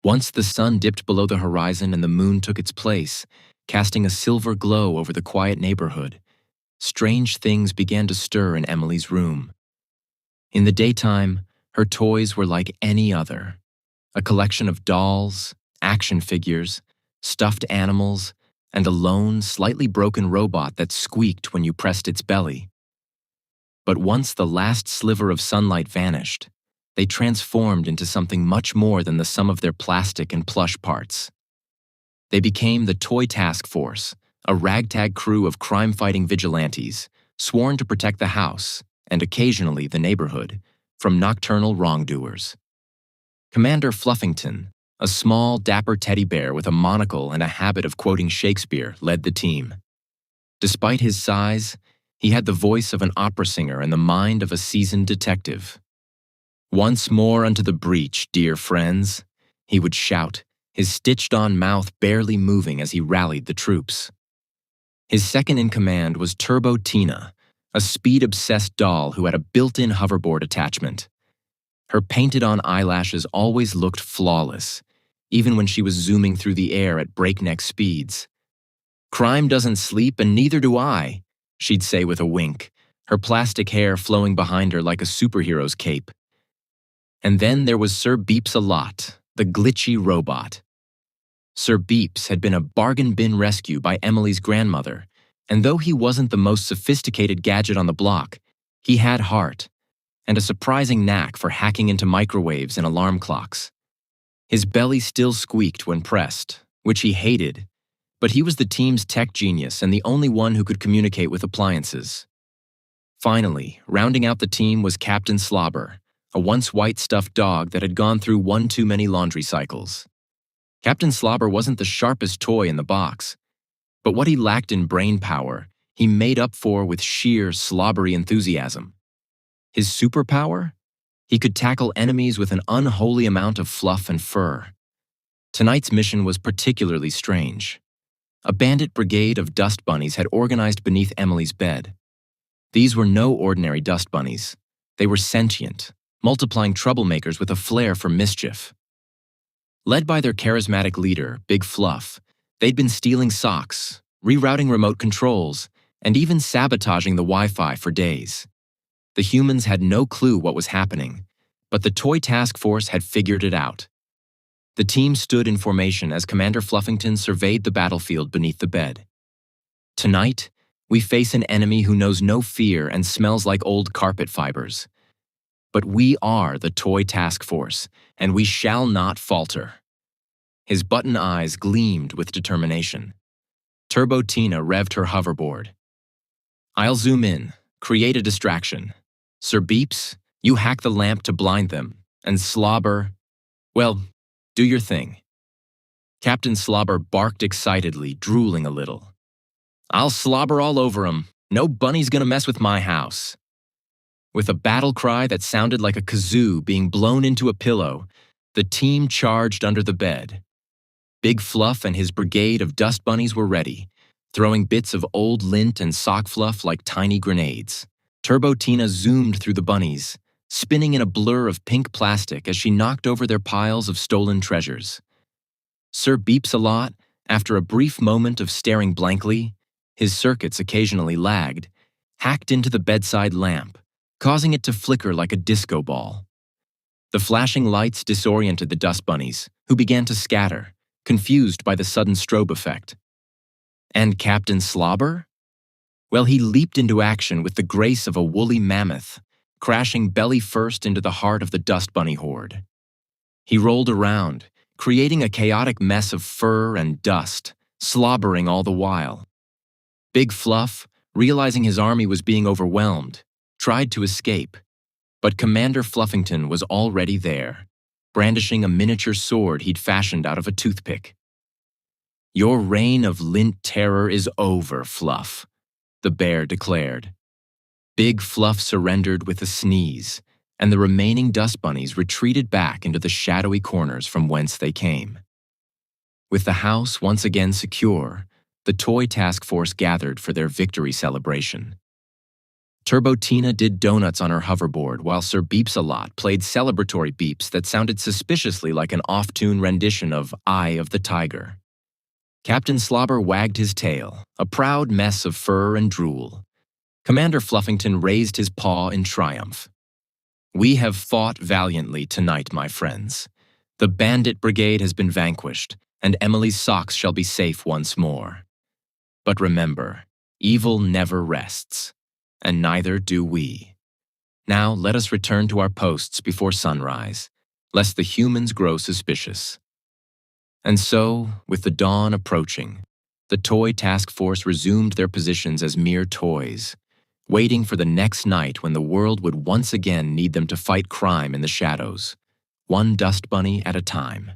Once the sun dipped below the horizon and the moon took its place, casting a silver glow over the quiet neighborhood, strange things began to stir in Emily's room. In the daytime, her toys were like any other, a collection of dolls, action figures, stuffed animals, and a lone, slightly broken robot that squeaked when you pressed its belly. But once the last sliver of sunlight vanished, they transformed into something much more than the sum of their plastic and plush parts. They became the Toy Task Force, a ragtag crew of crime-fighting vigilantes, sworn to protect the house, and occasionally the neighborhood, from nocturnal wrongdoers. Commander Fluffington, a small, dapper teddy bear with a monocle and a habit of quoting Shakespeare, led the team. Despite his size, he had the voice of an opera singer and the mind of a seasoned detective. "Once more unto the breach, dear friends," he would shout, his stitched-on mouth barely moving as he rallied the troops. His second-in-command was Turbo Tina, a speed-obsessed doll who had a built-in hoverboard attachment. Her painted-on eyelashes always looked flawless, even when she was zooming through the air at breakneck speeds. "Crime doesn't sleep, and neither do I," she'd say with a wink, her plastic hair flowing behind her like a superhero's cape. And then there was Sir Beeps-a-Lot, the glitchy robot. Sir Beeps had been a bargain bin rescue by Emily's grandmother, and though he wasn't the most sophisticated gadget on the block, he had heart, and a surprising knack for hacking into microwaves and alarm clocks. His belly still squeaked when pressed, which he hated, but he was the team's tech genius and the only one who could communicate with appliances. Finally, rounding out the team was Captain Slobber, a once white stuffed dog that had gone through one too many laundry cycles. Captain Slobber wasn't the sharpest toy in the box, but what he lacked in brain power, he made up for with sheer slobbery enthusiasm. His superpower? He could tackle enemies with an unholy amount of fluff and fur. Tonight's mission was particularly strange. A bandit brigade of dust bunnies had organized beneath Emily's bed. These were no ordinary dust bunnies. They were sentient, multiplying troublemakers with a flair for mischief. Led by their charismatic leader, Big Fluff, they'd been stealing socks, rerouting remote controls, and even sabotaging the Wi-Fi for days. The humans had no clue what was happening, but the Toy Task Force had figured it out. The team stood in formation as Commander Fluffington surveyed the battlefield beneath the bed. "Tonight, we face an enemy who knows no fear and smells like old carpet fibers. But we are the Toy Task Force, and we shall not falter." His button eyes gleamed with determination. Turbo Tina revved her hoverboard. "I'll zoom in, create a distraction. Sir Beeps, you hack the lamp to blind them, and Slobber, well, do your thing." Captain Slobber barked excitedly, drooling a little. "I'll slobber all over 'em. No bunny's gonna mess with my house." With a battle cry that sounded like a kazoo being blown into a pillow, the team charged under the bed. Big Fluff and his brigade of dust bunnies were ready, throwing bits of old lint and sock fluff like tiny grenades. Turbo Tina zoomed through the bunnies, spinning in a blur of pink plastic as she knocked over their piles of stolen treasures. Sir Beeps-a-Lot, after a brief moment of staring blankly, his circuits occasionally lagged, hacked into the bedside lamp, causing it to flicker like a disco ball. The flashing lights disoriented the dust bunnies, who began to scatter, confused by the sudden strobe effect. And Captain Slobber? Well, he leaped into action with the grace of a woolly mammoth, crashing belly first into the heart of the dust bunny horde. He rolled around, creating a chaotic mess of fur and dust, slobbering all the while. Big Fluff, realizing his army was being overwhelmed, tried to escape, but Commander Fluffington was already there, brandishing a miniature sword he'd fashioned out of a toothpick. "Your reign of lint terror is over, Fluff," the bear declared. Big Fluff surrendered with a sneeze, and the remaining dust bunnies retreated back into the shadowy corners from whence they came. With the house once again secure, the Toy Task Force gathered for their victory celebration. Turbotina did donuts on her hoverboard while Sir Beeps-a-Lot played celebratory beeps that sounded suspiciously like an off-tune rendition of Eye of the Tiger. Captain Slobber wagged his tail, a proud mess of fur and drool. Commander Fluffington raised his paw in triumph. We have fought valiantly tonight, my friends. The bandit brigade has been vanquished, and Emily's socks shall be safe once more. But remember, evil never rests, and neither do we. Now let us return to our posts before sunrise, lest the humans grow suspicious. And so, with the dawn approaching, the toy task force resumed their positions as mere toys, waiting for the next night when the world would once again need them to fight crime in the shadows, one dust bunny at a time.